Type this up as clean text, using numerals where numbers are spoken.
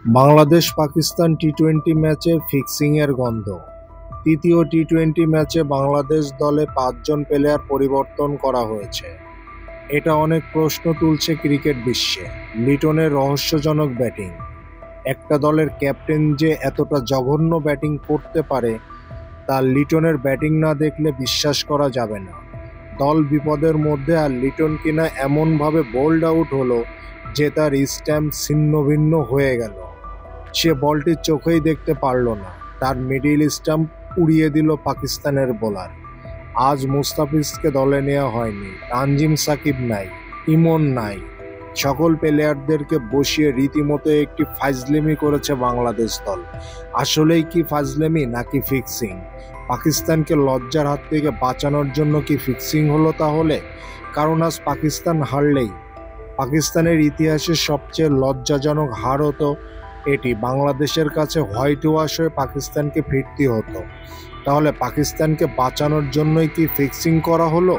বাংলাদেশ পাকিস্তান টি-20 ম্যাচে ফিক্সিংয়ের গন্ধ। তৃতীয় টি-20 ম্যাচে বাংলাদেশ দলে ৫ জন প্লেয়ার পরিবর্তন করা হয়েছে। এটা অনেক প্রশ্ন তুলছে ক্রিকেট বিশ্বে। লিটনের রহস্যজনক ব্যাটিং। একটা দলের ক্যাপ্টেন যে এতটা জঘন্য ব্যাটিং করতে পারে তা লিটনের ব্যাটিং না দেখলে বিশ্বাস করা যাবে না। দল বিপদের মধ্যে আর লিটন কিনা এমনভাবে বোল্ড আউট হলো যে তার স্ট্যাম্প ছিন্নভিন্ন হয়ে গেল। সে বলটি চোখেই দেখতে পারল না, তার মিডিল স্টাম্প উড়িয়ে দিল পাকিস্তানের বোলার। আজ মুস্তাফিজকে দলে নেওয়া হয়নি, তানজিম সাকিব নাই, ইমন নাই, সকল প্লেয়ারদেরকে বসিয়ে রীতিমতো একটি ফাজলামি করেছে বাংলাদেশ দল। আসলেই কি ফাজলামি নাকি ফিক্সিং? পাকিস্তানকে লজ্জার হাত থেকে বাঁচানোর জন্য কি ফিক্সিং হলো তাহলে? কারণ আজ পাকিস্তান হারলেই পাকিস্তানের ইতিহাসের সবচেয়ে লজ্জাজনক হার হতো এটি। বাংলাদেশের কাছে হোয়াইট ওয়াশ হয়ে পাকিস্তানকে ফিরতে হতো। তাহলে পাকিস্তানকে বাঁচানোর জন্যই কি ফিক্সিং করা হলো?